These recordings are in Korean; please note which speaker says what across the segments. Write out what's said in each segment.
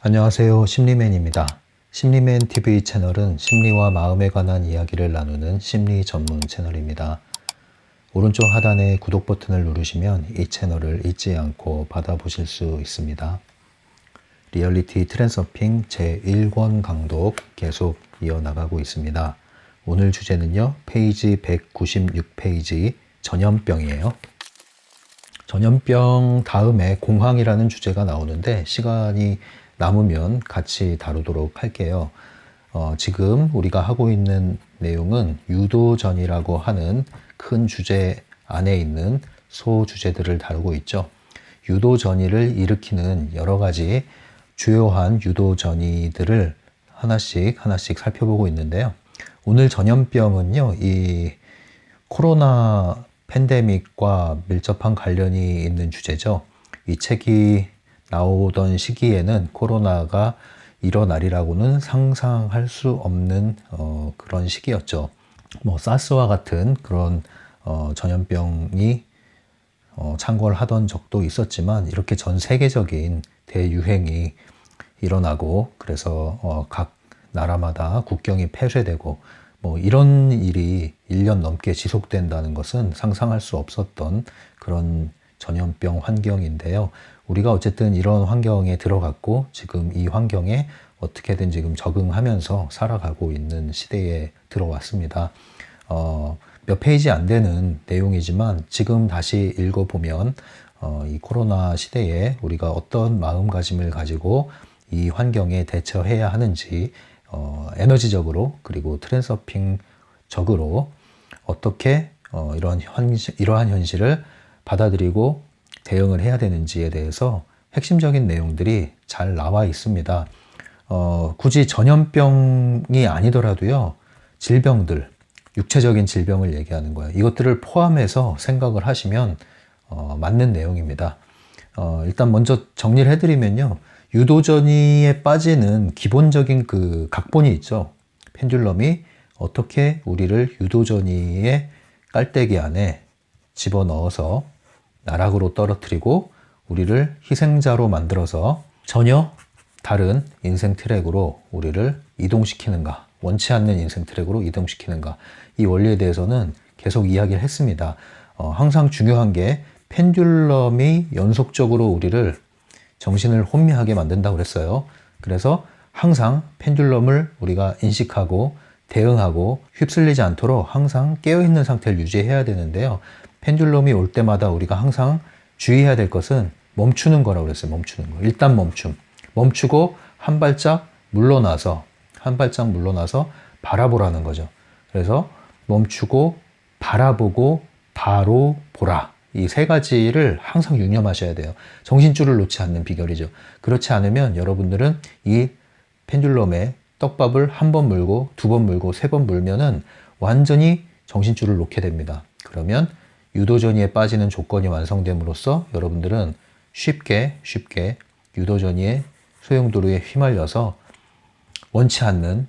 Speaker 1: 안녕하세요. 심리맨입니다. 심리맨 TV 채널은 심리와 마음에 관한 이야기를 나누는 심리 전문 채널입니다. 오른쪽 하단에 구독 버튼을 누르시면 이 채널을 잊지 않고 받아보실 수 있습니다. 리얼리티 트랜서핑 제1권 강독 계속 이어나가고 있습니다. 오늘 주제는요, 페이지 196페이지 전염병이에요. 전염병 다음에 공황이라는 주제가 나오는데 시간이 남으면 같이 다루도록 할게요. 지금 우리가 하고 있는 내용은 유도전이라고 하는 큰 주제 안에 있는 소주제들을 다루고 있죠. 유도전이를 일으키는 여러 가지 주요한 유도전이들을 하나씩 살펴보고 있는데요. 오늘 전염병은요, 이 코로나 팬데믹과 밀접한 관련이 있는 주제죠. 이 책이 나오던 시기에는 코로나가 일어나리라고는 상상할 수 없는 그런 시기였죠. 사스와 같은 그런 전염병이 창궐 하던 적도 있었지만 이렇게 전 세계적인 대유행이 일어나고 그래서 각 나라마다 국경이 폐쇄되고 이런 일이 1년 넘게 지속된다는 것은 상상할 수 없었던 그런 전염병 환경인데요. 우리가 어쨌든 이런 환경에 들어갔고 지금 이 환경에 어떻게든 지금 적응하면서 살아가고 있는 시대에 들어왔습니다. 몇 페이지 안 되는 내용이지만 지금 다시 읽어보면 이 코로나 시대에 우리가 어떤 마음가짐을 가지고 이 환경에 대처해야 하는지 에너지적으로 그리고 트랜서핑적으로 어떻게 이러한 현실을 받아들이고 대응을 해야 되는지에 대해서 핵심적인 내용들이 잘 나와 있습니다. 굳이 전염병이 아니더라도요, 질병들, 육체적인 질병을 얘기하는 거예요. 이것들을 포함해서 생각을 하시면 맞는 내용입니다. 일단 먼저 정리를 해드리면요, 유도전이에 빠지는 기본적인 그 각본이 있죠. 펜듈럼이 어떻게 우리를 유도전이의 깔때기 안에 집어넣어서 나락으로 떨어뜨리고 우리를 희생자로 만들어서 전혀 다른 인생 트랙으로 우리를 이동시키는가, 원치 않는 인생 트랙으로 이동시키는가, 이 원리에 대해서는 계속 이야기를 했습니다. 항상 중요한 게 펜듈럼이 연속적으로 우리를 정신을 혼미하게 만든다고 그랬어요. 그래서 항상 펜듈럼을 우리가 인식하고 대응하고 휩쓸리지 않도록 항상 깨어있는 상태를 유지해야 되는데요. 펜듈럼이 올 때마다 우리가 항상 주의해야 될 것은 멈추는 거라고 그랬어요. 멈추는 거. 일단 멈추고 한 발짝 물러나서 바라보라는 거죠. 그래서 멈추고 바라보고 바로 보라. 이 세 가지를 항상 유념하셔야 돼요. 정신줄을 놓지 않는 비결이죠. 그렇지 않으면 여러분들은 이 펜듈럼에 떡밥을 한 번 물고 두 번 물고 세 번 물면은 완전히 정신줄을 놓게 됩니다. 그러면 유도전이에 빠지는 조건이 완성됨으로써 여러분들은 쉽게 유도전이의 소용돌이에 휘말려서 원치 않는,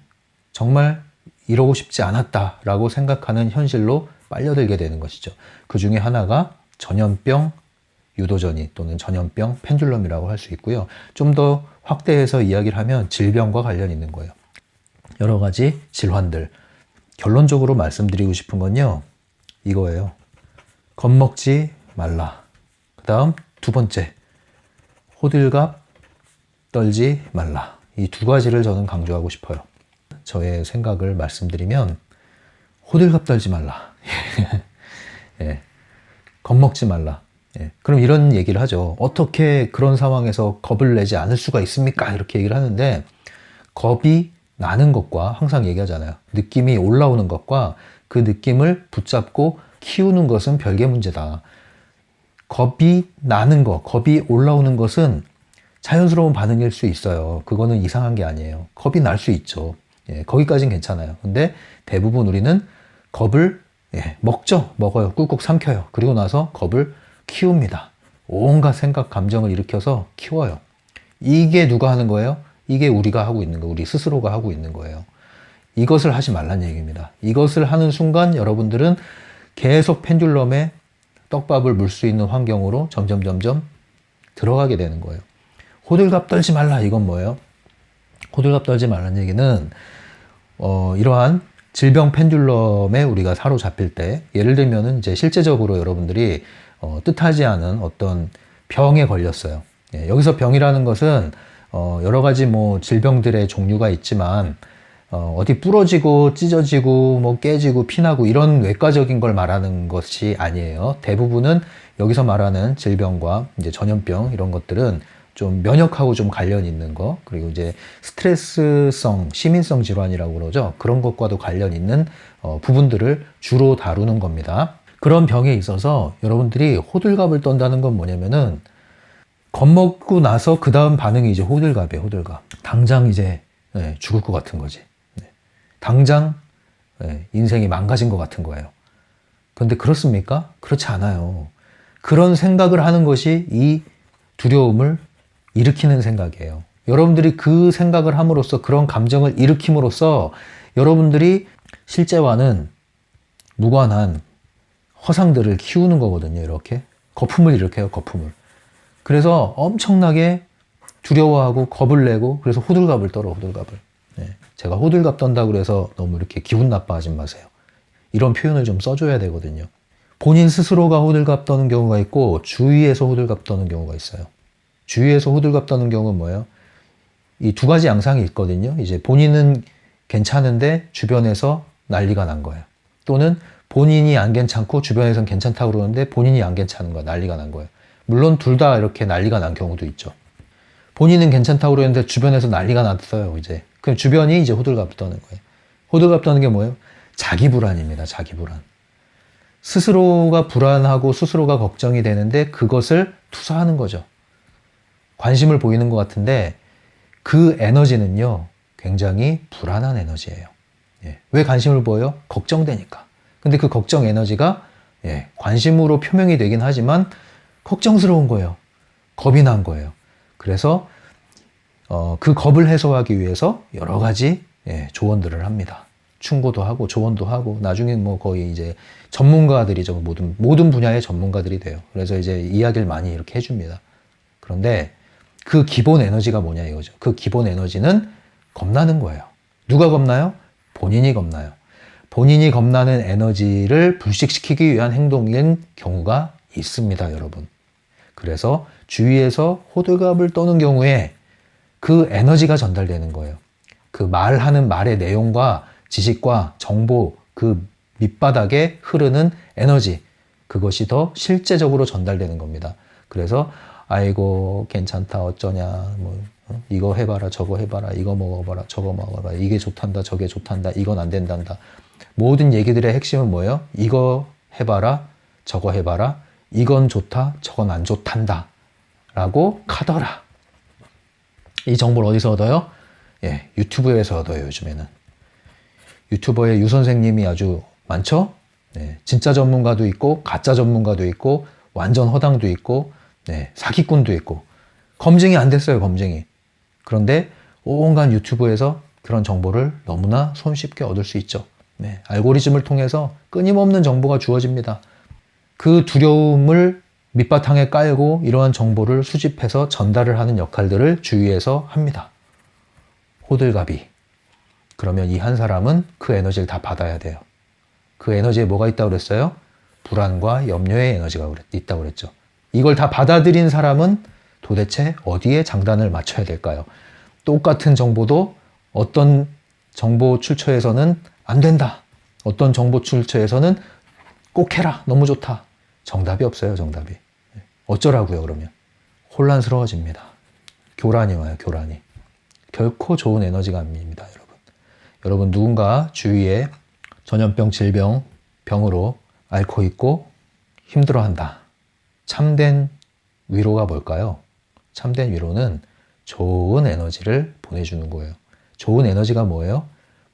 Speaker 1: 정말 이러고 싶지 않았다라고 생각하는 현실로 빨려들게 되는 것이죠. 그 중에 하나가 전염병 유도전이 또는 전염병 펜듈럼이라고 할 수 있고요. 좀 더 확대해서 이야기를 하면 질병과 관련이 있는 거예요. 여러 가지 질환들. 결론적으로 말씀드리고 싶은 건요, 이거예요. 겁먹지 말라. 그 다음 두 번째, 호들갑 떨지 말라. 이 두 가지를 저는 강조하고 싶어요. 저의 생각을 말씀드리면 호들갑 떨지 말라. 예. 겁먹지 말라. 예. 그럼 이런 얘기를 하죠. 어떻게 그런 상황에서 겁을 내지 않을 수가 있습니까? 이렇게 얘기를 하는데, 겁이 나는 것과 항상 얘기하잖아요. 느낌이 올라오는 것과 그 느낌을 붙잡고 키우는 것은 별개 문제다. 겁이 나는 것, 겁이 올라오는 것은 자연스러운 반응일 수 있어요. 그거는 이상한 게 아니에요. 겁이 날 수 있죠. 예, 거기까지는 괜찮아요. 근데 대부분 우리는 겁을 먹어요. 꾹꾹 삼켜요. 그리고 나서 겁을 키웁니다. 온갖 생각, 감정을 일으켜서 키워요. 이게 누가 하는 거예요? 이게 우리가 하고 있는 거예요. 우리 스스로가 하고 있는 거예요. 이것을 하지 말란 얘기입니다. 이것을 하는 순간 여러분들은 계속 펜듈럼에 떡밥을 물 수 있는 환경으로 점점 들어가게 되는 거예요. 호들갑 떨지 말라. 이건 뭐예요? 호들갑 떨지 말라는 얘기는 이러한 질병 펜듈럼에 우리가 사로잡힐 때, 예를 들면은 이제 실제적으로 여러분들이 뜻하지 않은 어떤 병에 걸렸어요. 예, 여기서 병이라는 것은 여러 가지 뭐 질병들의 종류가 있지만 어디 부러지고 찢어지고 뭐 깨지고 피나고 이런 외과적인 걸 말하는 것이 아니에요. 대부분은 여기서 말하는 질병과 이제 전염병 이런 것들은 좀 면역하고 좀 관련 있는 거, 그리고 이제 스트레스성, 시민성 질환이라고 그러죠. 그런 것과도 관련 있는 부분들을 주로 다루는 겁니다. 그런 병에 있어서 여러분들이 호들갑을 떤다는 건 뭐냐면은 겁먹고 나서 그 다음 반응이 이제 호들갑이에요. 호들갑. 당장 이제 죽을 것 같은 거지. 당장 인생이 망가진 것 같은 거예요. 그런데 그렇습니까? 그렇지 않아요. 그런 생각을 하는 것이 이 두려움을 일으키는 생각이에요. 여러분들이 그 생각을 함으로써, 그런 감정을 일으킴으로써 여러분들이 실제와는 무관한 허상들을 키우는 거거든요. 이렇게 거품을 일으켜요. 거품을. 그래서 엄청나게 두려워하고 겁을 내고, 그래서 호들갑을 떨어. 호들갑을. 제가 호들갑 떤다고 그래서 너무 이렇게 기분 나빠하지 마세요. 이런 표현을 좀 써줘야 되거든요. 본인 스스로가 호들갑 떠는 경우가 있고 주위에서 호들갑 떠는 경우가 있어요. 주위에서 호들갑 떠는 경우는 뭐예요? 이 두 가지 양상이 있거든요. 이제 본인은 괜찮은데 주변에서 난리가 난 거예요. 또는 본인이 안 괜찮고 주변에서는 괜찮다고 그러는데 본인이 안 괜찮은 거야. 난리가 난 거예요. 물론 둘 다 이렇게 난리가 난 경우도 있죠. 본인은 괜찮다고 그러는데 주변에서 난리가 났어요. 이제 그럼 주변이 이제 호들갑 떠는 거예요. 호들갑 떠는 게 뭐예요? 자기 불안입니다. 자기 불안. 스스로가 불안하고 스스로가 걱정이 되는데 그것을 투사하는 거죠. 관심을 보이는 것 같은데 그 에너지는요, 굉장히 불안한 에너지예요. 왜 관심을 보여요? 걱정되니까. 근데 그 걱정 에너지가 관심으로 표명이 되긴 하지만 걱정스러운 거예요. 겁이 난 거예요. 그래서 그 겁을 해소하기 위해서 여러 가지 조언들을 합니다. 충고도 하고 조언도 하고 나중에 뭐 거의 이제 전문가들이죠. 모든 분야의 전문가들이 돼요. 그래서 이제 이야기를 많이 이렇게 해줍니다. 그런데 그 기본 에너지가 뭐냐 이거죠. 그 기본 에너지는 겁나는 거예요. 누가 겁나요? 본인이 겁나요. 본인이 겁나는 에너지를 불식시키기 위한 행동인 경우가 있습니다, 여러분. 그래서 주위에서 호들갑을 떠는 경우에 그 에너지가 전달되는 거예요. 그 말하는 말의 내용과 지식과 정보, 그 밑바닥에 흐르는 에너지, 그것이 더 실제적으로 전달되는 겁니다. 그래서 아이고 괜찮다 어쩌냐, 뭐 이거 해봐라 저거 해봐라, 이거 먹어봐라 저거 먹어봐라, 이게 좋단다 저게 좋단다, 이건 안 된단다. 모든 얘기들의 핵심은 뭐예요? 이거 해봐라 저거 해봐라, 이건 좋다 저건 안 좋단다 라고 카더라. 이 정보를 어디서 얻어요? 유튜브에서 얻어요. 요즘에는 유튜버의 유 선생님이 아주 많죠. 진짜 전문가도 있고 가짜 전문가도 있고 완전 허당도 있고 사기꾼도 있고, 검증이 안 됐어요. 검증이. 그런데 온갖 유튜브에서 그런 정보를 너무나 손쉽게 얻을 수 있죠. 알고리즘을 통해서 끊임없는 정보가 주어집니다. 그 두려움을 밑바탕에 깔고 이러한 정보를 수집해서 전달을 하는 역할들을 주위에서 합니다. 호들갑이. 그러면 이 한 사람은 그 에너지를 다 받아야 돼요. 그 에너지에 뭐가 있다고 그랬어요? 불안과 염려의 에너지가 있다고 그랬죠. 이걸 다 받아들인 사람은 도대체 어디에 장단을 맞춰야 될까요? 똑같은 정보도 어떤 정보 출처에서는 안 된다. 어떤 정보 출처에서는 꼭 해라. 너무 좋다. 정답이 없어요. 정답이. 어쩌라고요 그러면? 혼란스러워집니다. 교란이 와요. 교란이. 결코 좋은 에너지가 아닙니다. 여러분 누군가 주위에 전염병, 질병, 병으로 앓고 있고 힘들어한다. 참된 위로가 뭘까요? 참된 위로는 좋은 에너지를 보내주는 거예요. 좋은 에너지가 뭐예요?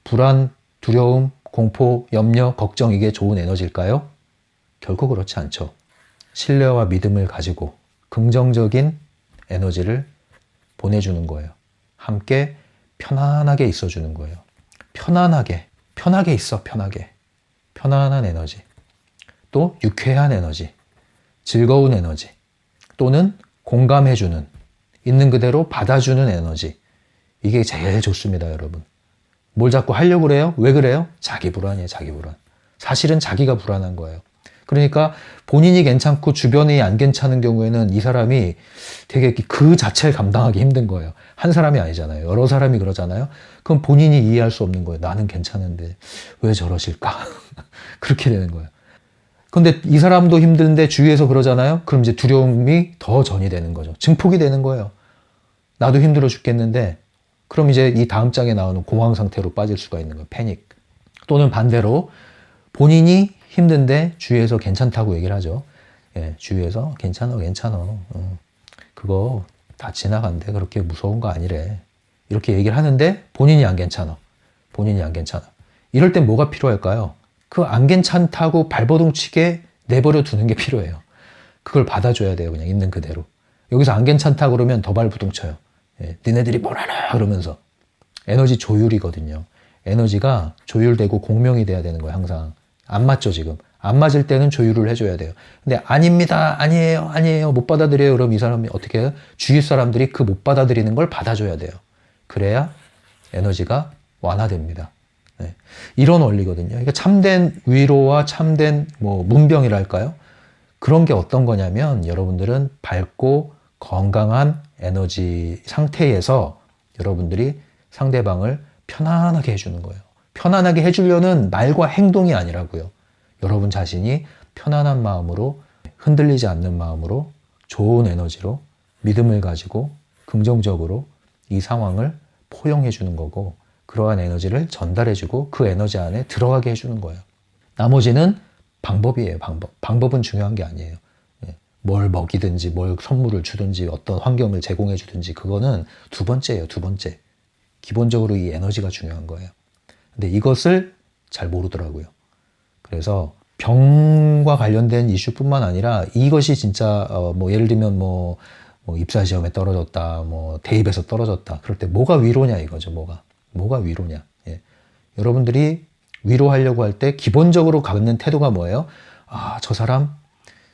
Speaker 1: 불안, 두려움, 공포, 염려, 걱정, 이게 좋은 에너지일까요? 결코 그렇지 않죠. 신뢰와 믿음을 가지고 긍정적인 에너지를 보내주는 거예요. 함께 편안하게 있어주는 거예요. 편하게 있어, 편하게. 편안한 에너지. 또 유쾌한 에너지. 즐거운 에너지. 또는 공감해주는 있는 그대로 받아주는 에너지. 이게 제일 좋습니다, 여러분. 뭘 자꾸 하려고 그래요? 왜 그래요? 자기 불안이에요, 자기 불안. 사실은 자기가 불안한 거예요. 그러니까 본인이 괜찮고 주변이 안 괜찮은 경우에는 이 사람이 되게 그 자체를 감당하기 힘든 거예요. 한 사람이 아니잖아요. 여러 사람이 그러잖아요. 그럼 본인이 이해할 수 없는 거예요. 나는 괜찮은데 왜 저러실까? 그렇게 되는 거예요. 근데 이 사람도 힘든데 주위에서 그러잖아요. 그럼 이제 두려움이 더 전이 되는 거죠. 증폭이 되는 거예요. 나도 힘들어 죽겠는데 그럼 이제 이 다음 장에 나오는 공황 상태로 빠질 수가 있는 거예요. 패닉. 또는 반대로 본인이 힘든데 주위에서 괜찮다고 얘기를 하죠. 예, 주위에서 괜찮아. 그거 다 지나간대. 그렇게 무서운 거 아니래. 이렇게 얘기를 하는데 본인이 안 괜찮아. 이럴 땐 뭐가 필요할까요? 그 안 괜찮다고 발버둥 치게 내버려 두는 게 필요해요. 그걸 받아줘야 돼요. 그냥 있는 그대로. 여기서 안 괜찮다 그러면 더 발버둥 쳐요. 예, 니네들이 뭘 하나 그러면서. 에너지 조율이거든요. 에너지가 조율되고 공명이 돼야 되는 거예요. 항상. 안 맞죠 지금. 안 맞을 때는 조율을 해줘야 돼요. 근데 아닙니다. 아니에요. 못 받아들여요. 그럼 이 사람이 어떻게 해요? 주위 사람들이 그 못 받아들이는 걸 받아줘야 돼요. 그래야 에너지가 완화됩니다. 네. 이런 원리거든요. 그러니까 참된 위로와 참된 문병이랄까요? 그런 게 어떤 거냐면 여러분들은 밝고 건강한 에너지 상태에서 여러분들이 상대방을 편안하게 해주는 거예요. 편안하게 해주려는 말과 행동이 아니라고요. 여러분 자신이 편안한 마음으로 흔들리지 않는 마음으로 좋은 에너지로 믿음을 가지고 긍정적으로 이 상황을 포용해 주는 거고 그러한 에너지를 전달해 주고 그 에너지 안에 들어가게 해주는 거예요. 나머지는 방법이에요. 방법은 중요한 게 아니에요. 뭘 먹이든지 뭘 선물을 주든지 어떤 환경을 제공해 주든지 그거는 두 번째예요. 두 번째. 기본적으로 이 에너지가 중요한 거예요. 근데 이것을 잘 모르더라고요. 그래서 병과 관련된 이슈뿐만 아니라 이것이 진짜 예를 들면 입사 시험에 떨어졌다, 대입에서 떨어졌다. 그럴 때 뭐가 위로냐 이거죠. 뭐가 위로냐. 예. 여러분들이 위로하려고 할 때 기본적으로 갖는 태도가 뭐예요? 아, 저 사람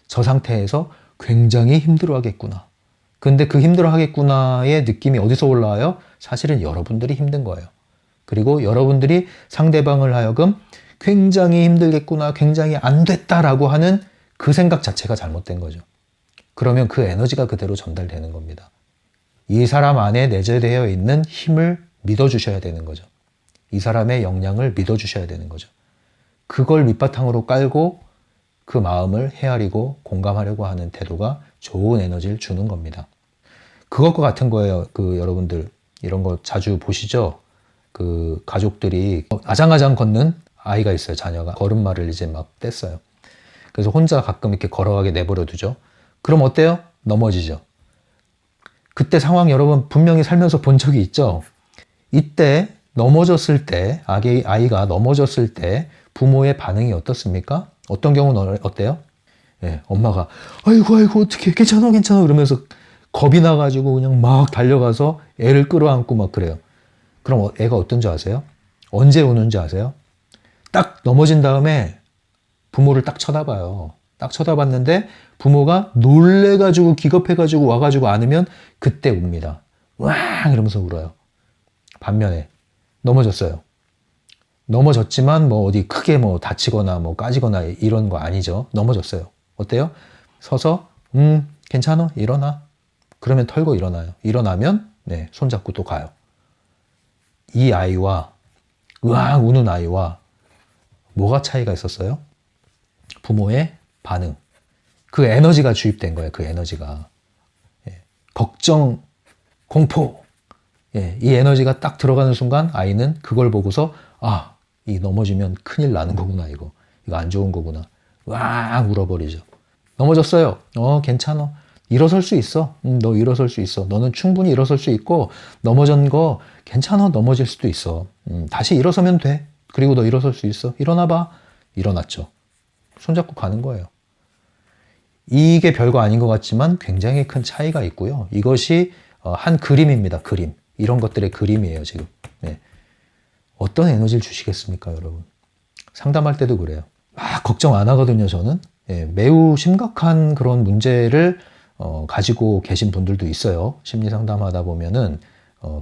Speaker 1: 저 상태에서 굉장히 힘들어하겠구나. 근데 그 힘들어하겠구나의 느낌이 어디서 올라와요? 사실은 여러분들이 힘든 거예요. 그리고 여러분들이 상대방을 하여금 굉장히 힘들겠구나, 굉장히 안 됐다라고 하는 그 생각 자체가 잘못된 거죠. 그러면 그 에너지가 그대로 전달되는 겁니다. 이 사람 안에 내재되어 있는 힘을 믿어주셔야 되는 거죠. 이 사람의 역량을 믿어주셔야 되는 거죠. 그걸 밑바탕으로 깔고 그 마음을 헤아리고 공감하려고 하는 태도가 좋은 에너지를 주는 겁니다. 그것과 같은 거예요. 여러분들 이런 거 자주 보시죠? 가족들이 아장아장 걷는 아이가 있어요. 자녀가 걸음마를 이제 막 뗐어요. 그래서 혼자 가끔 이렇게 걸어가게 내버려 두죠. 그럼 어때요? 넘어지죠. 그때 상황 여러분 분명히 살면서 본 적이 있죠. 이때 넘어졌을 때 아이가 넘어졌을 때 부모의 반응이 어떻습니까? 어떤 경우는 어때요? 예, 엄마가 아이고 어떻게 괜찮아 그러면서 겁이 나가지고 그냥 막 달려가서 애를 끌어안고 막 그래요. 그럼 애가 어떤지 아세요? 언제 우는지 아세요? 딱 넘어진 다음에 부모를 딱 쳐다봐요. 딱 쳐다봤는데 부모가 놀래가지고 기겁해가지고 와가지고 안으면 그때 웁니다. 와 이러면서 울어요. 반면에 넘어졌어요. 넘어졌지만 어디 크게 다치거나 까지거나 이런 거 아니죠. 넘어졌어요. 어때요? 서서 괜찮아 일어나. 그러면 털고 일어나요. 일어나면 네, 손잡고 또 가요. 이 아이와 으앙 우는 아이와 뭐가 차이가 있었어요? 부모의 반응. 그 에너지가 주입된 거예요. 그 에너지가. 예. 걱정, 공포. 예. 이 에너지가 딱 들어가는 순간 아이는 그걸 보고서 이 넘어지면 큰일 나는 거구나 이거 안 좋은 거구나. 와 울어버리죠. 넘어졌어요. 괜찮아. 일어설 수 있어. 너 일어설 수 있어. 너는 충분히 일어설 수 있고 넘어진 거 괜찮아. 넘어질 수도 있어. 다시 일어서면 돼. 그리고 너 일어설 수 있어. 일어나봐. 일어났죠. 손잡고 가는 거예요. 이게 별거 아닌 것 같지만 굉장히 큰 차이가 있고요. 이것이 한 그림입니다. 그림. 이런 것들의 그림이에요. 지금. 네. 어떤 에너지를 주시겠습니까, 여러분? 상담할 때도 그래요. 막 걱정 안 하거든요, 저는. 예, 매우 심각한 그런 문제를 가지고 계신 분들도 있어요. 심리 상담하다 보면은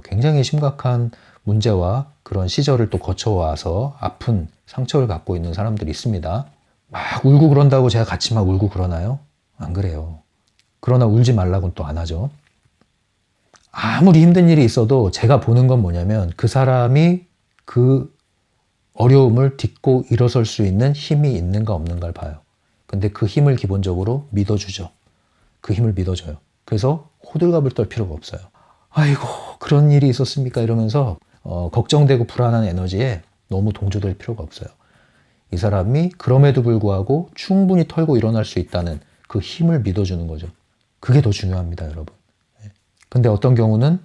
Speaker 1: 굉장히 심각한 문제와 그런 시절을 또 거쳐와서 아픈 상처를 갖고 있는 사람들이 있습니다. 막 울고 그런다고 제가 같이 막 울고 그러나요? 안 그래요. 그러나 울지 말라고는 또 안 하죠. 아무리 힘든 일이 있어도 제가 보는 건 뭐냐면 그 사람이 그 어려움을 딛고 일어설 수 있는 힘이 있는가 없는가를 봐요. 근데 그 힘을 기본적으로 믿어주죠. 그 힘을 믿어줘요. 그래서 호들갑을 떨 필요가 없어요. 아이고 그런 일이 있었습니까? 이러면서 걱정되고 불안한 에너지에 너무 동조될 필요가 없어요. 이 사람이 그럼에도 불구하고 충분히 털고 일어날 수 있다는 그 힘을 믿어주는 거죠. 그게 더 중요합니다, 여러분. 근데 어떤 경우는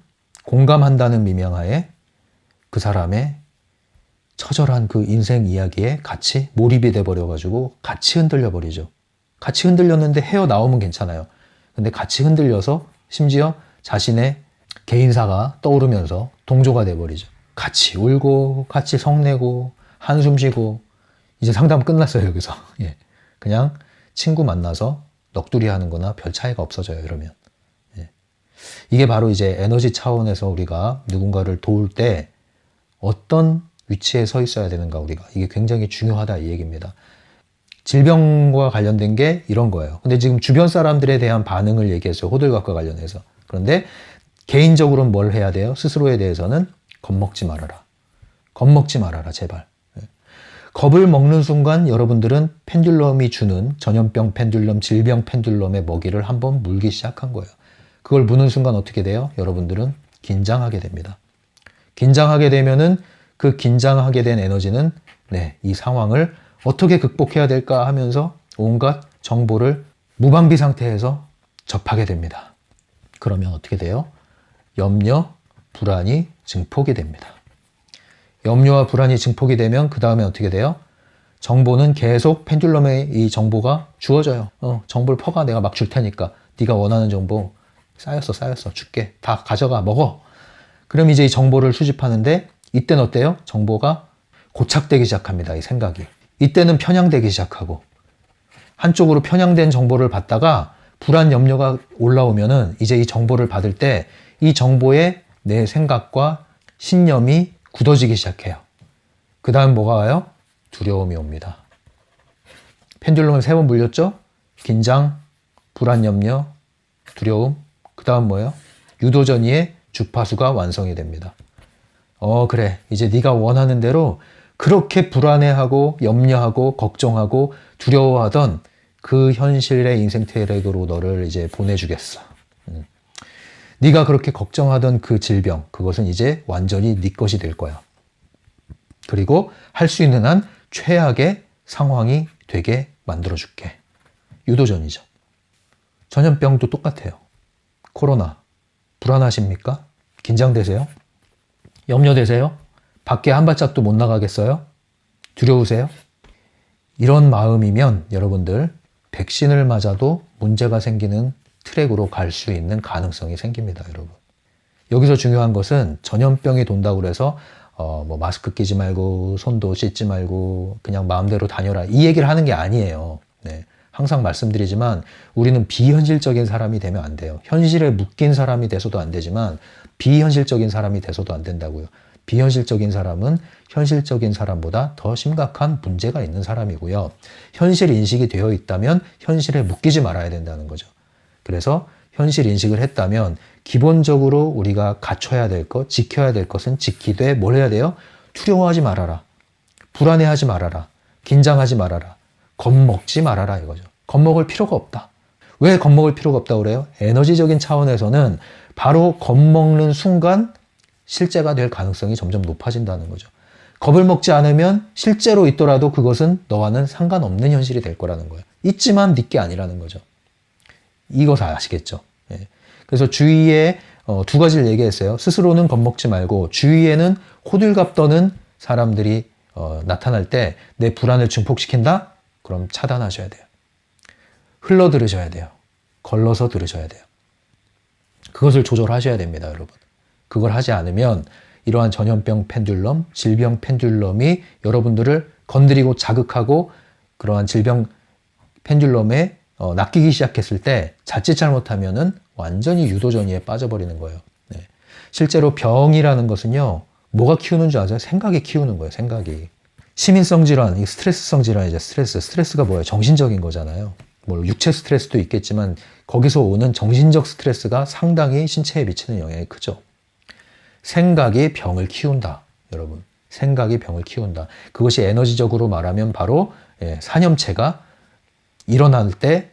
Speaker 1: 공감한다는 미명하에 그 사람의 처절한 그 인생 이야기에 같이 몰입이 돼버려가지고 같이 흔들려버리죠. 같이 흔들렸는데 헤어나오면 괜찮아요. 근데 같이 흔들려서 심지어 자신의 개인사가 떠오르면서 동조가 돼버리죠. 같이 울고 같이 성내고 한숨 쉬고 이제 상담 끝났어요, 여기서. 예. 그냥 친구 만나서 넋두리 하는 거나 별 차이가 없어져요, 이러면. 예. 이게 바로 이제 에너지 차원에서 우리가 누군가를 도울 때 어떤 위치에 서 있어야 되는가, 우리가. 이게 굉장히 중요하다, 이 얘기입니다. 질병과 관련된 게 이런 거예요. 근데 지금 주변 사람들에 대한 반응을 얘기했어요, 호들갑과 관련해서. 그런데 개인적으로는 뭘 해야 돼요? 스스로에 대해서는 겁먹지 말아라. 겁먹지 말아라, 제발. 겁을 먹는 순간 여러분들은 펜듈럼이 주는 전염병 펜듈럼, 질병 펜듈럼의 먹이를 한번 물기 시작한 거예요. 그걸 무는 순간 어떻게 돼요? 여러분들은 긴장하게 됩니다. 긴장하게 되면은 그 긴장하게 된 에너지는 이 상황을 어떻게 극복해야 될까 하면서 온갖 정보를 무방비 상태에서 접하게 됩니다. 그러면 어떻게 돼요? 염려, 불안이 증폭이 됩니다. 염려와 불안이 증폭이 되면 그 다음에 어떻게 돼요? 정보는 계속 펜듈럼에 이 정보가 주어져요. 정보를 퍼가, 내가 막 줄 테니까. 네가 원하는 정보 쌓였어 줄게. 다 가져가, 먹어. 그럼 이제 이 정보를 수집하는데 이때는 어때요? 정보가 고착되기 시작합니다. 이 생각이. 이때는 편향되기 시작하고, 한쪽으로 편향된 정보를 받다가 불안, 염려가 올라오면은 이제 이 정보를 받을 때 이 정보에 내 생각과 신념이 굳어지기 시작해요. 그 다음 뭐가 와요? 두려움이 옵니다. 펜듈럼을 3번 물렸죠? 긴장, 불안, 염려, 두려움. 그 다음 뭐예요? 유도전이의 주파수가 완성이 됩니다. 그래. 이제 네가 원하는 대로 그렇게 불안해하고 염려하고 걱정하고 두려워하던 그 현실의 인생 트랙으로 너를 이제 보내주겠어. 네가 그렇게 걱정하던 그 질병, 그것은 이제 완전히 네 것이 될 거야. 그리고 할 수 있는 한 최악의 상황이 되게 만들어줄게. 유도전이죠. 전염병도 똑같아요. 코로나. 불안하십니까? 긴장되세요? 염려되세요? 밖에 한 발짝도 못 나가겠어요? 두려우세요? 이런 마음이면 여러분들 백신을 맞아도 문제가 생기는 트랙으로 갈 수 있는 가능성이 생깁니다, 여러분. 여기서 중요한 것은 전염병이 돈다고 해서 뭐 마스크 끼지 말고 손도 씻지 말고 그냥 마음대로 다녀라, 이 얘기를 하는 게 아니에요. 네. 항상 말씀드리지만 우리는 비현실적인 사람이 되면 안 돼요. 현실에 묶인 사람이 돼서도 안 되지만 비현실적인 사람이 돼서도 안 된다고요. 비현실적인 사람은 현실적인 사람보다 더 심각한 문제가 있는 사람이고요. 현실 인식이 되어 있다면 현실에 묶이지 말아야 된다는 거죠. 그래서 현실 인식을 했다면 기본적으로 우리가 갖춰야 될 것, 지켜야 될 것은 지키되 뭘 해야 돼요? 두려워하지 말아라. 불안해하지 말아라. 긴장하지 말아라. 겁먹지 말아라, 이거죠. 겁먹을 필요가 없다. 왜 겁먹을 필요가 없다고 그래요? 에너지적인 차원에서는 바로 겁먹는 순간 실제가 될 가능성이 점점 높아진다는 거죠. 겁을 먹지 않으면 실제로 있더라도 그것은 너와는 상관없는 현실이 될 거라는 거예요. 있지만 네 게 아니라는 거죠. 이거 다 아시겠죠? 예. 그래서 주위에 2가지를 얘기했어요. 스스로는 겁먹지 말고 주위에는 호들갑 떠는 사람들이 나타날 때 내 불안을 증폭시킨다? 그럼 차단하셔야 돼요. 흘러 들으셔야 돼요. 걸러서 들으셔야 돼요. 그것을 조절하셔야 됩니다, 여러분. 그걸 하지 않으면 이러한 전염병 펜듈럼, 질병 펜듈럼이 여러분들을 건드리고 자극하고 그러한 질병 펜듈럼에 낚이기 시작했을 때 자칫 잘못하면은 완전히 유도전이에 빠져버리는 거예요. 네. 실제로 병이라는 것은요, 뭐가 키우는 줄 아세요? 생각이 키우는 거예요, 생각이. 시민성 질환, 이 스트레스성 질환이죠, 스트레스가 뭐예요? 정신적인 거잖아요. 뭐 육체 스트레스도 있겠지만 거기서 오는 정신적 스트레스가 상당히 신체에 미치는 영향이 크죠. 생각이 병을 키운다, 여러분. 생각이 병을 키운다. 그것이 에너지적으로 말하면 바로 산염체가 일어날 때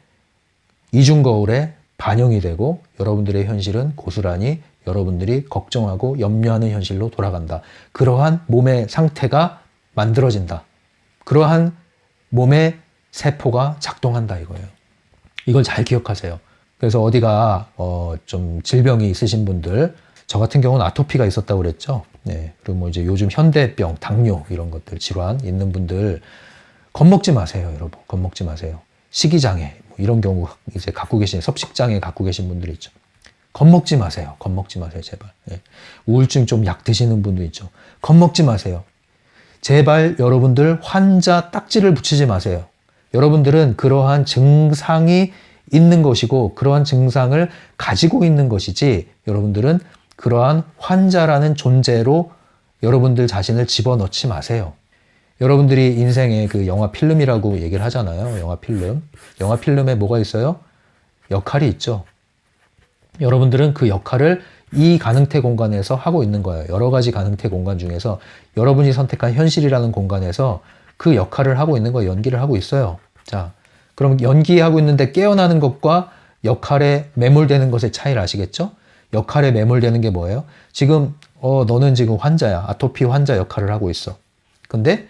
Speaker 1: 이중거울에 반영이 되고 여러분들의 현실은 고스란히 여러분들이 걱정하고 염려하는 현실로 돌아간다. 그러한 몸의 상태가 만들어진다. 그러한 몸의 세포가 작동한다 이거예요. 이걸 잘 기억하세요. 그래서 어디가 좀 질병이 있으신 분들, 저 같은 경우는 아토피가 있었다고 그랬죠. 네. 그리고 뭐 이제 요즘 현대병, 당뇨 이런 것들 질환 있는 분들 겁먹지 마세요, 여러분. 겁먹지 마세요. 식이장애 뭐 이런 경우 이제 갖고 계신 섭식장애 갖고 계신 분들이 있죠. 겁먹지 마세요. 겁먹지 마세요, 제발. 네. 우울증 좀 약 드시는 분도 있죠. 겁먹지 마세요. 제발 여러분들 환자 딱지를 붙이지 마세요. 여러분들은 그러한 증상이 있는 것이고 그러한 증상을 가지고 있는 것이지 여러분들은 그러한 환자라는 존재로 여러분들 자신을 집어넣지 마세요. 여러분들이 인생의 그 영화 필름이라고 얘기를 하잖아요. 영화 필름. 영화 필름에 뭐가 있어요? 역할이 있죠. 여러분들은 그 역할을 이 가능태 공간에서 하고 있는 거예요. 여러 가지 가능태 공간 중에서 여러분이 선택한 현실이라는 공간에서 그 역할을 하고 있는 거예요. 연기를 하고 있어요. 자, 그럼 연기하고 있는데 깨어나는 것과 역할에 매몰되는 것의 차이를 아시겠죠? 역할에 매몰되는 게 뭐예요? 지금 너는 지금 환자야. 아토피 환자 역할을 하고 있어. 근데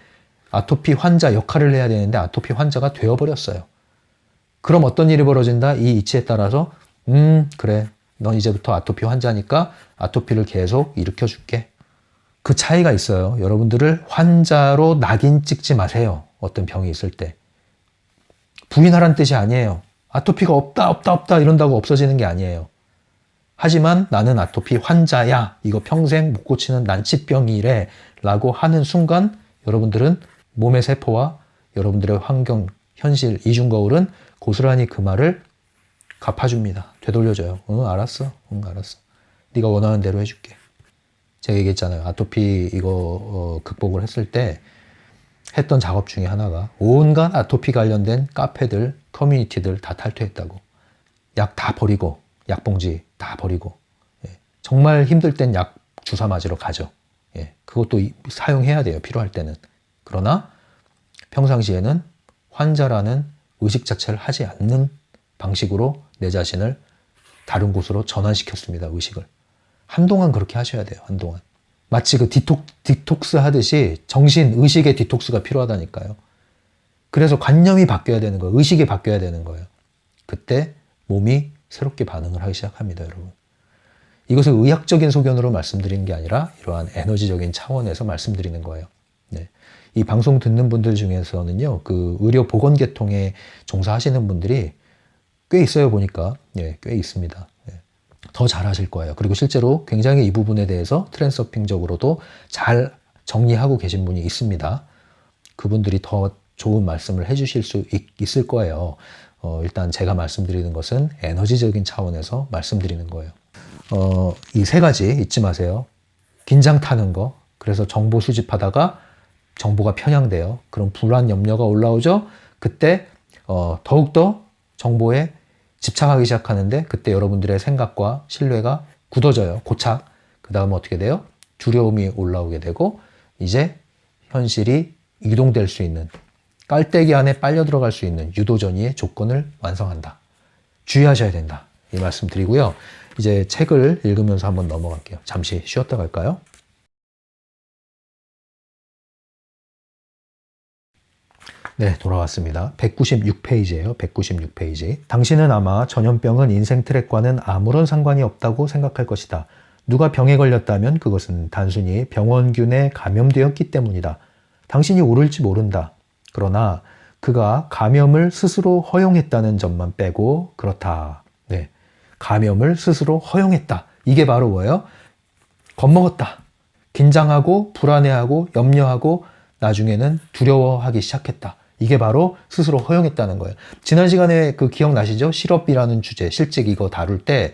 Speaker 1: 아토피 환자 역할을 해야 되는데 아토피 환자가 되어버렸어요. 그럼 어떤 일이 벌어진다? 이 이치에 따라서 그래. 넌 이제부터 아토피 환자니까 아토피를 계속 일으켜줄게. 그 차이가 있어요. 여러분들을 환자로 낙인 찍지 마세요. 어떤 병이 있을 때. 부인하라는 뜻이 아니에요. 아토피가 없다 이런다고 없어지는 게 아니에요. 하지만 나는 아토피 환자야. 이거 평생 못 고치는 난치병이래. 라고 하는 순간 여러분들은 몸의 세포와 여러분들의 환경, 현실, 이중거울은 고스란히 그 말을 갚아줍니다. 되돌려줘요. 응, 알았어. 네가 원하는 대로 해줄게. 제가 얘기했잖아요. 아토피 이거 극복을 했을 때 했던 작업 중에 하나가 온갖 아토피 관련된 카페들, 커뮤니티들 다 탈퇴했다고. 약 다 버리고, 약봉지 다 버리고. 예. 정말 힘들 땐 약 주사 맞으러 가죠. 예. 그것도 사용해야 돼요. 필요할 때는. 그러나 평상시에는 환자라는 의식 자체를 하지 않는 방식으로 내 자신을 다른 곳으로 전환시켰습니다. 의식을. 한동안 그렇게 하셔야 돼요. 한동안. 마치 그 디톡스 하듯이 정신, 의식의 디톡스가 필요하다니까요. 그래서 관념이 바뀌어야 되는 거예요. 의식이 바뀌어야 되는 거예요. 그때 몸이 새롭게 반응을 하기 시작합니다, 여러분. 이것을 의학적인 소견으로 말씀드리는 게 아니라 이러한 에너지적인 차원에서 말씀드리는 거예요. 네. 이 방송 듣는 분들 중에서는요, 그 의료 보건계통에 종사하시는 분들이 꽤 있어요, 보니까. 예, 꽤 있습니다. 예. 더 잘하실 거예요. 그리고 실제로 굉장히 이 부분에 대해서 트랜서핑적으로도 잘 정리하고 계신 분이 있습니다. 그분들이 더 좋은 말씀을 해주실 수 있을 거예요. 일단 제가 말씀드리는 것은 에너지적인 차원에서 말씀드리는 거예요. 이 세 가지 잊지 마세요. 긴장 타는 거. 그래서 정보 수집하다가 정보가 편향돼요. 그럼 불안 염려가 올라오죠. 그때 더욱더 정보에 집착하기 시작하는데 그때 여러분들의 생각과 신뢰가 굳어져요. 고착. 그 다음 어떻게 돼요? 두려움이 올라오게 되고 이제 현실이 이동될 수 있는 깔때기 안에 빨려 들어갈 수 있는 유도전이의 조건을 완성한다. 주의하셔야 된다. 이 말씀 드리고요. 이제 책을 읽으면서 한번 넘어갈게요. 잠시 쉬었다 갈까요? 네, 돌아왔습니다. 196페이지예요. 196페이지. 당신은 아마 전염병은 인생 트랙과는 아무런 상관이 없다고 생각할 것이다. 누가 병에 걸렸다면 그것은 단순히 병원균에 감염되었기 때문이다. 당신이 옳을지 모른다. 그러나 그가 감염을 스스로 허용했다는 점만 빼고 그렇다. 네, 감염을 스스로 허용했다. 이게 바로 뭐예요? 겁먹었다. 긴장하고 불안해하고 염려하고 나중에는 두려워하기 시작했다. 이게 바로 스스로 허용했다는 거예요. 지난 시간에 그 기억나시죠? 실업이라는 주제, 실직 이거 다룰 때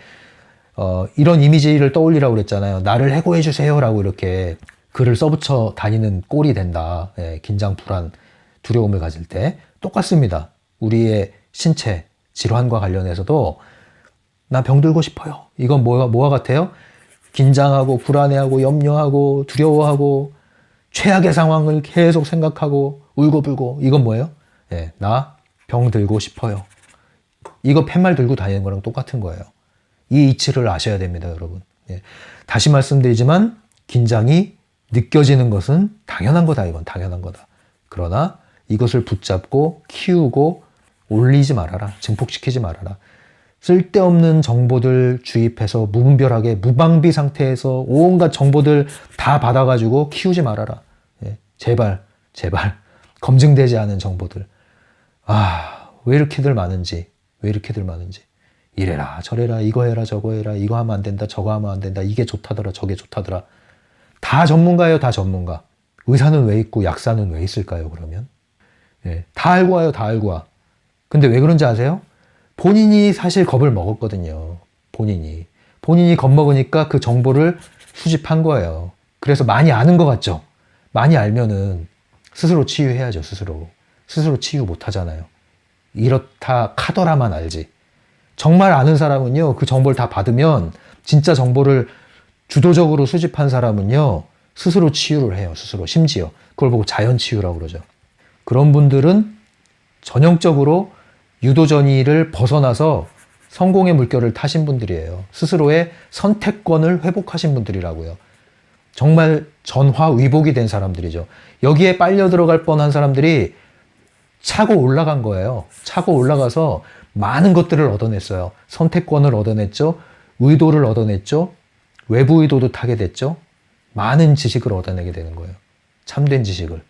Speaker 1: 이런 이미지를 떠올리라고 그랬잖아요. 나를 해고해 주세요라고 이렇게 글을 써붙여 다니는 꼴이 된다. 예, 긴장, 불안, 두려움을 가질 때 똑같습니다. 우리의 신체 질환과 관련해서도 나 병들고 싶어요. 이건 뭐와 같아요? 긴장하고 불안해하고 염려하고 두려워하고 최악의 상황을 계속 생각하고 울고불고 이건 뭐예요? 예, 나 병들고 싶어요. 이거 팻말 들고 다니는 거랑 똑같은 거예요. 이 이치를 아셔야 됩니다, 여러분. 예, 다시 말씀드리지만 긴장이 느껴지는 것은 당연한 거다. 이건 당연한 거다. 그러나 이것을 붙잡고 키우고 올리지 말아라. 증폭시키지 말아라. 쓸데없는 정보들 주입해서 무분별하게 무방비 상태에서 온갖 정보들 다 받아가지고 키우지 말아라. 예, 제발 검증되지 않은 정보들. 왜 이렇게들 많은지 이래라 저래라 이거 해라 저거 해라 이거 하면 안 된다 저거 하면 안 된다 이게 좋다더라 저게 좋다더라. 다 전문가예요. 다 전문가. 의사는 왜 있고 약사는 왜 있을까요? 그러면 예, 다 알고 와요. 다 알고 와. 근데 왜 그런지 아세요? 본인이 사실 겁을 먹었거든요. 본인이 겁먹으니까 그 정보를 수집한 거예요. 그래서 많이 아는 것 같죠? 많이 알면은 스스로 치유해야죠. 스스로 치유 못 하잖아요. 이렇다 카더라만 알지. 정말 아는 사람은요, 그 정보를 다 받으면 진짜 정보를 주도적으로 수집한 사람은요, 스스로 치유를 해요. 스스로. 심지어 그걸 보고 자연치유라고 그러죠. 그런 분들은 전형적으로 유도전이를 벗어나서 성공의 물결을 타신 분들이에요. 스스로의 선택권을 회복하신 분들이라고요. 정말 전화위복이 된 사람들이죠. 여기에 빨려 들어갈 뻔한 사람들이 차고 올라간 거예요. 차고 올라가서 많은 것들을 얻어냈어요. 선택권을 얻어냈죠. 의도를 얻어냈죠. 외부 의도도 타게 됐죠. 많은 지식을 얻어내게 되는 거예요. 참된 지식을.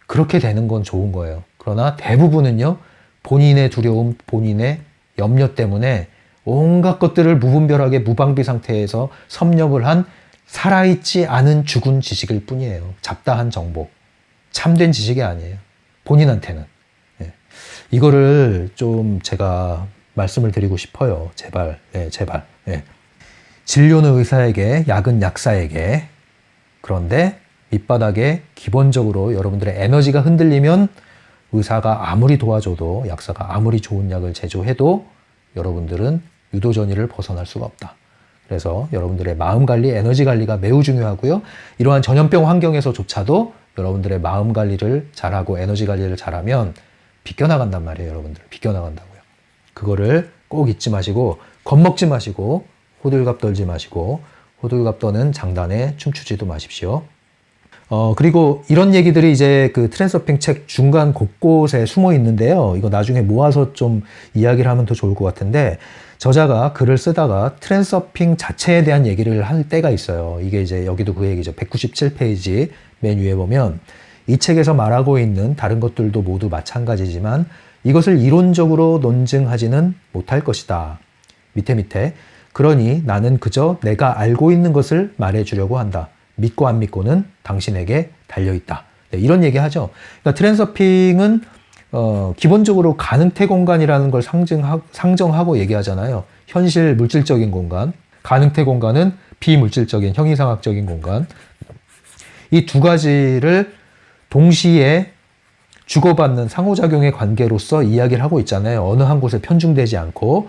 Speaker 1: 그렇게 되는 건 좋은 거예요. 그러나 대부분은요, 본인의 두려움, 본인의 염려 때문에 온갖 것들을 무분별하게 무방비 상태에서 섭렵을 한 살아있지 않은 죽은 지식일 뿐이에요. 잡다한 정보. 참된 지식이 아니에요. 본인한테는. 예. 이거를 좀 제가 말씀을 드리고 싶어요. 제발. 제발. 예. 진료는 의사에게, 약은 약사에게. 그런데 밑바닥에 기본적으로 여러분들의 에너지가 흔들리면 의사가 아무리 도와줘도, 약사가 아무리 좋은 약을 제조해도 여러분들은 유도전이를 벗어날 수가 없다. 그래서 여러분들의 마음 관리, 에너지 관리가 매우 중요하고요. 이러한 전염병 환경에서조차도 여러분들의 마음 관리를 잘하고 에너지 관리를 잘하면 비껴나간단 말이에요. 여러분들 비껴나간다고요. 그거를 꼭 잊지 마시고, 겁먹지 마시고, 호들갑 떨지 마시고, 호들갑 떠는 장단에 춤추지도 마십시오. 그리고 이런 얘기들이 이제 그 트랜서핑 책 중간 곳곳에 숨어 있는데요. 이거 나중에 모아서 좀 이야기를 하면 더 좋을 것 같은데, 저자가 글을 쓰다가 트랜서핑 자체에 대한 얘기를 할 때가 있어요. 이게 이제 여기도 그 얘기죠. 197페이지 맨 위에 보면 이 책에서 말하고 있는 다른 것들도 모두 마찬가지지만 이것을 이론적으로 논증하지는 못할 것이다. 밑에 그러니 나는 그저 내가 알고 있는 것을 말해주려고 한다. 믿고 안 믿고는 당신에게 달려있다. 네, 이런 얘기 하죠. 그러니까 트랜서핑은 기본적으로 가능태 공간이라는 걸 상정하고 얘기하잖아요. 현실 물질적인 공간, 가능태 공간은 비물질적인 형이상학적인 공간. 이 두 가지를 동시에 주고받는 상호작용의 관계로서 이야기를 하고 있잖아요. 어느 한 곳에 편중되지 않고.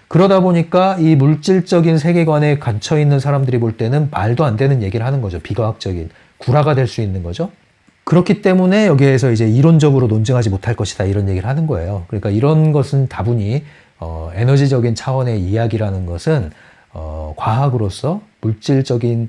Speaker 1: 그러다 보니까 이 물질적인 세계관에 갇혀있는 사람들이 볼 때는 말도 안 되는 얘기를 하는 거죠. 비과학적인. 구라가 될 수 있는 거죠. 그렇기 때문에 여기에서 이제 이론적으로 논증하지 못할 것이다 이런 얘기를 하는 거예요. 그러니까 이런 것은 다분히 에너지적인 차원의 이야기라는 것은 과학으로서 물질적인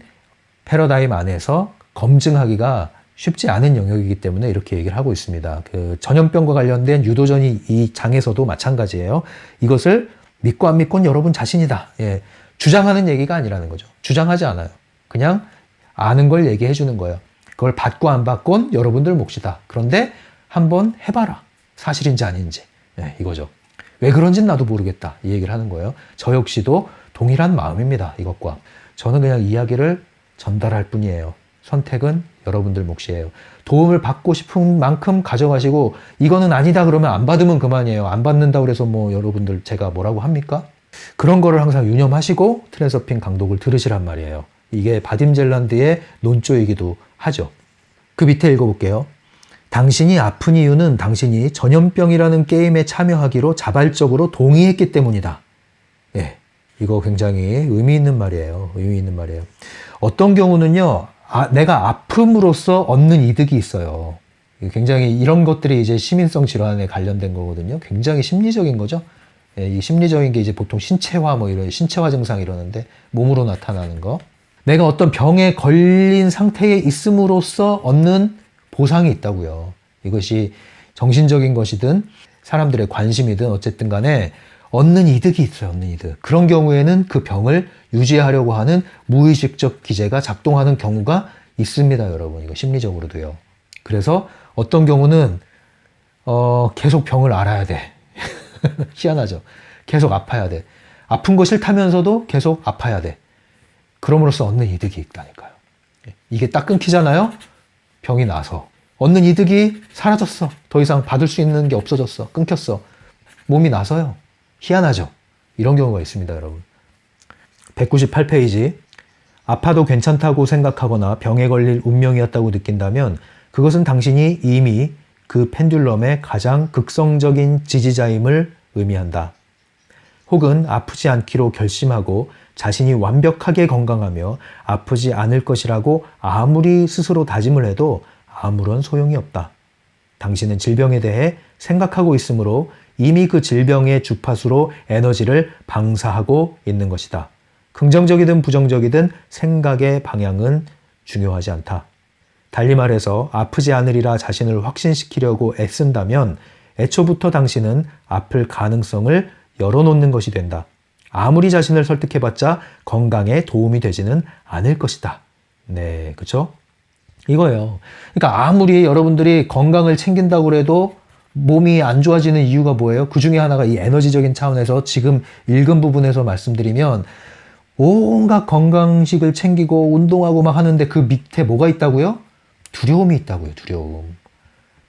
Speaker 1: 패러다임 안에서 검증하기가 쉽지 않은 영역이기 때문에 이렇게 얘기를 하고 있습니다. 그 전염병과 관련된 유도전이 이 장에서도 마찬가지예요. 이것을 믿고 안 믿고는 여러분 자신이다. 예, 주장하는 얘기가 아니라는 거죠. 주장하지 않아요. 그냥 아는 걸 얘기해 주는 거예요. 그걸 받고 안 받곤 여러분들 몫이다. 그런데 한번 해봐라. 사실인지 아닌지. 예, 이거죠. 왜 그런지는 나도 모르겠다. 이 얘기를 하는 거예요. 저 역시도 동일한 마음입니다. 이것과. 저는 그냥 이야기를 전달할 뿐이에요. 선택은 여러분들 몫이에요. 도움을 받고 싶은 만큼 가져가시고 이거는 아니다 그러면 안 받으면 그만이에요. 안 받는다고 해서 뭐 여러분들 제가 뭐라고 합니까? 그런 거를 항상 유념하시고 트랜서핑 강독을 들으시란 말이에요. 이게 바딤 젤란드의 논조이기도 하죠. 그 밑에 읽어볼게요. 당신이 아픈 이유는 당신이 전염병이라는 게임에 참여하기로 자발적으로 동의했기 때문이다. 예, 이거 굉장히 의미 있는 말이에요. 의미 있는 말이에요. 어떤 경우는요, 내가 아픔으로써 얻는 이득이 있어요. 굉장히 이런 것들이 이제 시민성 질환에 관련된 거거든요. 굉장히 심리적인 거죠. 예, 이 심리적인 게 이제 보통 신체화 뭐 이런 신체화 증상 이러는데 몸으로 나타나는 거. 내가 어떤 병에 걸린 상태에 있음으로써 얻는 보상이 있다고요. 이것이 정신적인 것이든 사람들의 관심이든 어쨌든 간에 얻는 이득이 있어요. 얻는 이득. 그런 경우에는 그 병을 유지하려고 하는 무의식적 기제가 작동하는 경우가 있습니다. 여러분. 이거 심리적으로도요. 그래서 어떤 경우는 계속 병을 앓아야 돼. 희한하죠. 계속 아파야 돼. 아픈 거 싫다면서도 계속 아파야 돼. 그럼으로써 얻는 이득이 있다니까요. 이게 딱 끊기잖아요. 병이 나서. 얻는 이득이 사라졌어. 더 이상 받을 수 있는 게 없어졌어. 끊겼어. 몸이 나서요. 희한하죠. 이런 경우가 있습니다, 여러분. 198페이지. 아파도 괜찮다고 생각하거나 병에 걸릴 운명이었다고 느낀다면 그것은 당신이 이미 그 펜듈럼의 가장 극성적인 지지자임을 의미한다. 혹은 아프지 않기로 결심하고 자신이 완벽하게 건강하며 아프지 않을 것이라고 아무리 스스로 다짐을 해도 아무런 소용이 없다. 당신은 질병에 대해 생각하고 있으므로 이미 그 질병의 주파수로 에너지를 방사하고 있는 것이다. 긍정적이든 부정적이든 생각의 방향은 중요하지 않다. 달리 말해서 아프지 않으리라 자신을 확신시키려고 애쓴다면 애초부터 당신은 아플 가능성을 열어놓는 것이 된다. 아무리 자신을 설득해봤자 건강에 도움이 되지는 않을 것이다. 네, 그렇죠? 이거예요. 그러니까 아무리 여러분들이 건강을 챙긴다고 해도 몸이 안 좋아지는 이유가 뭐예요? 그 중에 하나가 이 에너지적인 차원에서 지금 읽은 부분에서 말씀드리면 온갖 건강식을 챙기고 운동하고 막 하는데 그 밑에 뭐가 있다고요? 두려움이 있다고요. 두려움.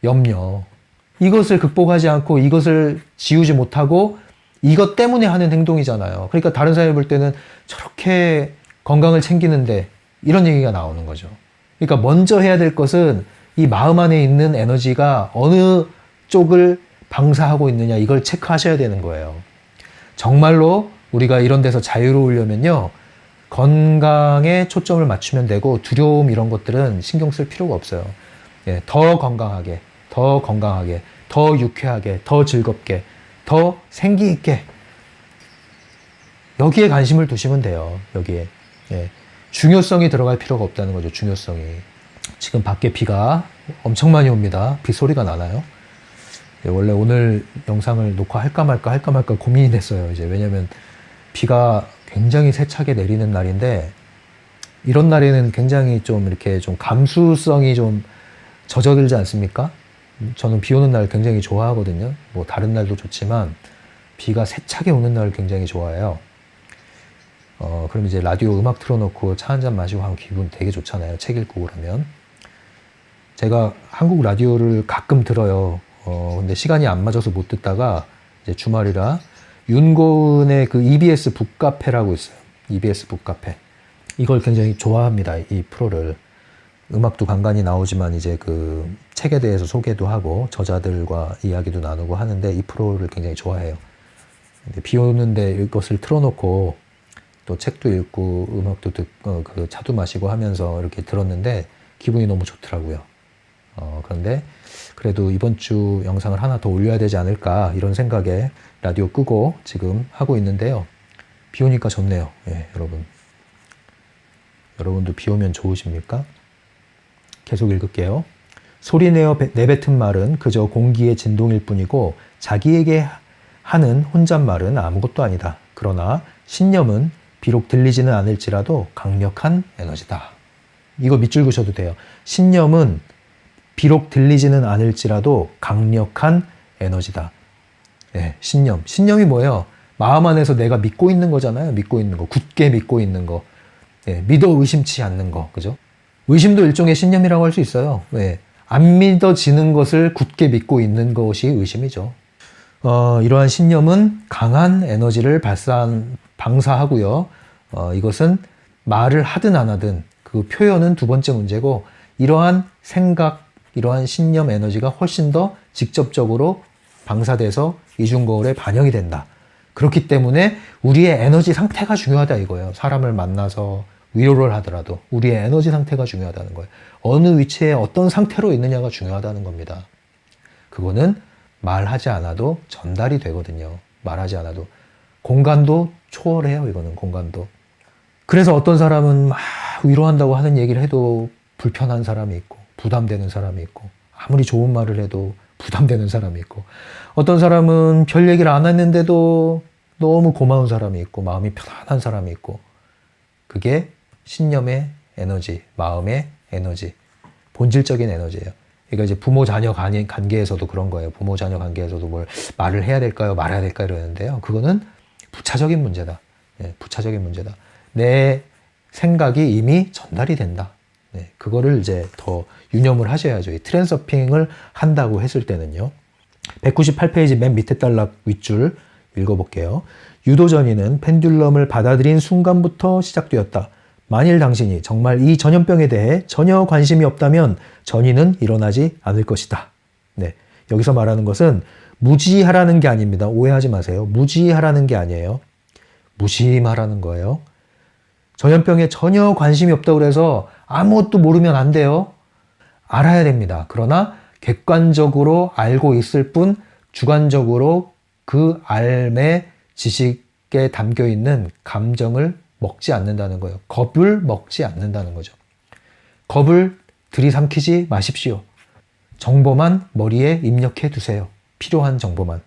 Speaker 1: 염려. 이것을 극복하지 않고 이것을 지우지 못하고 이것 때문에 하는 행동이잖아요. 그러니까 다른 사람이 볼 때는 저렇게 건강을 챙기는데 이런 얘기가 나오는 거죠. 그러니까 먼저 해야 될 것은 이 마음 안에 있는 에너지가 어느 쪽을 방사하고 있느냐 이걸 체크하셔야 되는 거예요. 정말로 우리가 이런 데서 자유로우려면요. 건강에 초점을 맞추면 되고 두려움 이런 것들은 신경 쓸 필요가 없어요. 예, 더 건강하게, 더 건강하게, 더 유쾌하게, 더 즐겁게, 더 생기 있게 여기에 관심을 두시면 돼요. 여기에. 예. 중요성이 들어갈 필요가 없다는 거죠. 중요성이. 지금 밖에 비가 엄청 많이 옵니다. 비 소리가 나나요? 예, 원래 오늘 영상을 녹화할까 말까 고민이 됐어요. 이제 왜냐면 비가 굉장히 세차게 내리는 날인데 이런 날에는 굉장히 좀 이렇게 좀 감수성이 좀 젖어들지 않습니까? 저는 비 오는 날 굉장히 좋아하거든요. 뭐 다른 날도 좋지만 비가 세차게 오는 날을 굉장히 좋아해요. 그럼 이제 라디오 음악 틀어놓고 차 한잔 마시고 하면 기분 되게 좋잖아요. 책 읽고 그러면. 제가 한국 라디오를 가끔 들어요. 근데 시간이 안 맞아서 못 듣다가 이제 주말이라 윤고은의 그 EBS 북카페라고 있어요. EBS 북카페. 이걸 굉장히 좋아합니다. 이 프로를. 음악도 간간히 나오지만 이제 그 책에 대해서 소개도 하고 저자들과 이야기도 나누고 하는데 이 프로를 굉장히 좋아해요. 근데 비 오는데 이것을 틀어놓고 또 책도 읽고 음악도 듣고 그 차도 마시고 하면서 이렇게 들었는데 기분이 너무 좋더라고요. 그런데 그래도 이번 주 영상을 하나 더 올려야 되지 않을까 이런 생각에 라디오 끄고 지금 하고 있는데요. 비 오니까 좋네요. 예, 여러분. 여러분도 비 오면 좋으십니까? 계속 읽을게요. 소리내어 내뱉은 말은 그저 공기의 진동일 뿐이고 자기에게 하는 혼잣말은 아무것도 아니다. 그러나 신념은 비록 들리지는 않을지라도 강력한 에너지다. 이거 밑줄 그셔도 돼요. 신념은 비록 들리지는 않을지라도 강력한 에너지다. 네, 신념. 신념이 뭐예요? 마음 안에서 내가 믿고 있는 거잖아요. 믿고 있는 거. 굳게 믿고 있는 거. 네, 믿어 의심치 않는 거. 그죠? 의심도 일종의 신념이라고 할 수 있어요. 왜? 안 믿어지는 것을 굳게 믿고 있는 것이 의심이죠. 이러한 신념은 강한 에너지를 방사하고요. 이것은 말을 하든 안 하든 그 표현은 두 번째 문제고, 이러한 생각, 이러한 신념 에너지가 훨씬 더 직접적으로 방사돼서 이중거울에 반영이 된다. 그렇기 때문에 우리의 에너지 상태가 중요하다 이거예요. 사람을 만나서 위로를 하더라도 우리의 에너지 상태가 중요하다는 거예요. 어느 위치에 어떤 상태로 있느냐가 중요하다는 겁니다. 그거는 말하지 않아도 전달이 되거든요. 말하지 않아도. 공간도 초월해요. 이거는 공간도. 그래서 어떤 사람은 막 위로한다고 하는 얘기를 해도 불편한 사람이 있고, 부담되는 사람이 있고, 아무리 좋은 말을 해도 부담되는 사람이 있고, 어떤 사람은 별 얘기를 안 했는데도 너무 고마운 사람이 있고, 마음이 편안한 사람이 있고, 그게 신념의 에너지, 마음의 에너지, 본질적인 에너지예요. 그러니까 이제 부모 자녀 관계에서도 그런 거예요. 부모 자녀 관계에서도 뭘 말을 해야 될까요, 말아야 될까요 이러는데요. 그거는 부차적인 문제다. 부차적인 문제다. 내 생각이 이미 전달이 된다. 그거를 이제 더 유념을 하셔야죠. 이 트랜서핑을 한다고 했을 때는요. 198페이지 맨 밑에 단락 윗줄 읽어볼게요. 유도 전이는 펜듈럼을 받아들인 순간부터 시작되었다. 만일 당신이 정말 이 전염병에 대해 전혀 관심이 없다면 전이는 일어나지 않을 것이다. 여기서 말하는 것은 무지하라는 게 아닙니다. 오해하지 마세요. 무지하라는 게 아니에요. 무심하라는 거예요. 전염병에 전혀 관심이 없다고 해서 아무것도 모르면 안 돼요. 알아야 됩니다. 그러나 객관적으로 알고 있을 뿐 주관적으로 그 알매 지식에 담겨 있는 감정을 먹지 않는다는 거예요. 겁을 먹지 않는다는 거죠. 겁을 들이삼키지 마십시오. 정보만 머리에 입력해 두세요. 필요한 정보만.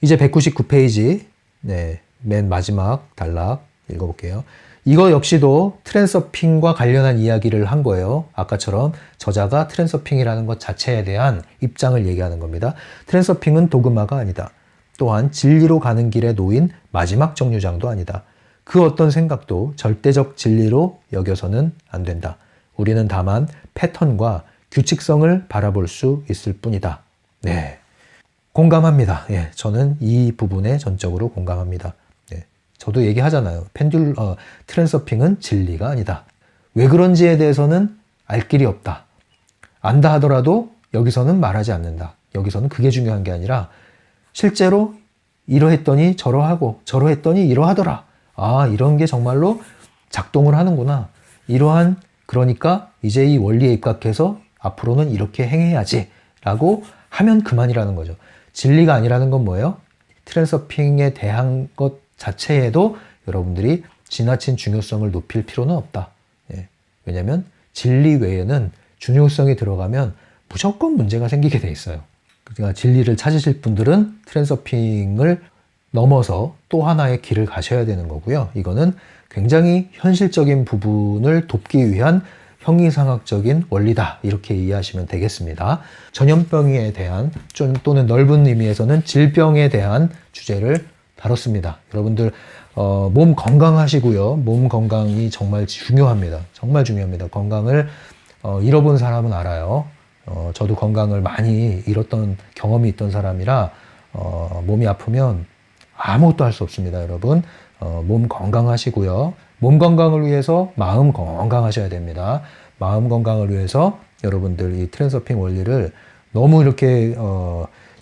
Speaker 1: 이제 199페이지 맨 마지막 단락 읽어볼게요. 이거 역시도 트랜서핑과 관련한 이야기를 한 거예요. 아까처럼 저자가 트랜서핑이라는 것 자체에 대한 입장을 얘기하는 겁니다. 트랜서핑은 도그마가 아니다. 또한 진리로 가는 길에 놓인 마지막 정류장도 아니다. 그 어떤 생각도 절대적 진리로 여겨서는 안 된다. 우리는 다만 패턴과 규칙성을 바라볼 수 있을 뿐이다. 공감합니다. 저는 이 부분에 전적으로 공감합니다. 저도 얘기하잖아요. 트랜서핑은 진리가 아니다. 왜 그런지에 대해서는 알 길이 없다. 안다 하더라도 여기서는 말하지 않는다. 여기서는 그게 중요한 게 아니라 실제로 이러했더니 저러하고 저러했더니 이러하더라. 아, 이런 게 정말로 작동을 하는구나. 그러니까 이제 이 원리에 입각해서 앞으로는 이렇게 행해야지 라고 하면 그만이라는 거죠. 진리가 아니라는 건 뭐예요? 트랜서핑에 대한 것 자체에도 여러분들이 지나친 중요성을 높일 필요는 없다. 왜냐하면 진리 외에는 중요성이 들어가면 무조건 문제가 생기게 돼 있어요. 그러니까 진리를 찾으실 분들은 트랜서핑을 넘어서 또 하나의 길을 가셔야 되는 거고요. 이거는 굉장히 현실적인 부분을 돕기 위한 형이상학적인 원리다. 이렇게 이해하시면 되겠습니다. 전염병에 대한 또는 넓은 의미에서는 질병에 대한 주제를 다뤘습니다. 여러분들 몸 건강하시고요. 몸 건강이 정말 중요합니다. 정말 중요합니다. 건강을 잃어본 사람은 알아요. 저도 건강을 많이 잃었던 경험이 있던 사람이라 몸이 아프면 아무것도 할 수 없습니다. 여러분 몸 건강하시고요. 몸 건강을 위해서 마음 건강하셔야 됩니다. 마음 건강을 위해서 여러분들 이 트랜서핑 원리를 너무 이렇게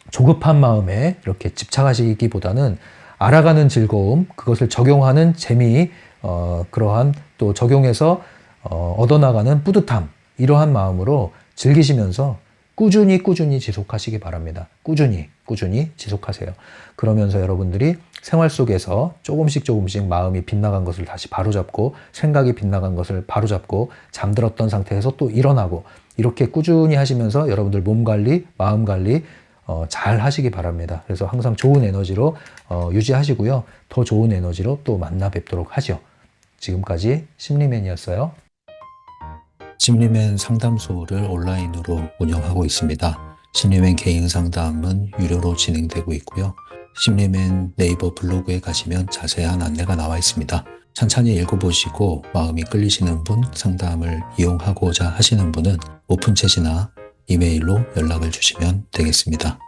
Speaker 1: 조급한 마음에 이렇게 집착하시기보다는 알아가는 즐거움, 그것을 적용하는 재미, 그러한 또 적용해서 얻어나가는 뿌듯함, 이러한 마음으로 즐기시면서 꾸준히 지속하시기 바랍니다. 꾸준히 지속하세요. 그러면서 여러분들이 생활 속에서 조금씩 마음이 빗나간 것을 다시 바로잡고, 생각이 빗나간 것을 바로잡고, 잠들었던 상태에서 또 일어나고, 이렇게 꾸준히 하시면서 여러분들 몸 관리, 마음 관리 잘 하시기 바랍니다. 그래서 항상 좋은 에너지로 유지하시고요. 더 좋은 에너지로 또 만나 뵙도록 하죠. 지금까지 심리맨이었어요. 심리맨 상담소를 온라인으로 운영하고 있습니다. 심리맨 개인 상담은 유료로 진행되고 있고요. 심리맨 네이버 블로그에 가시면 자세한 안내가 나와 있습니다. 천천히 읽어보시고 마음이 끌리시는 분, 상담을 이용하고자 하시는 분은 오픈챗이나 이메일로 연락을 주시면 되겠습니다.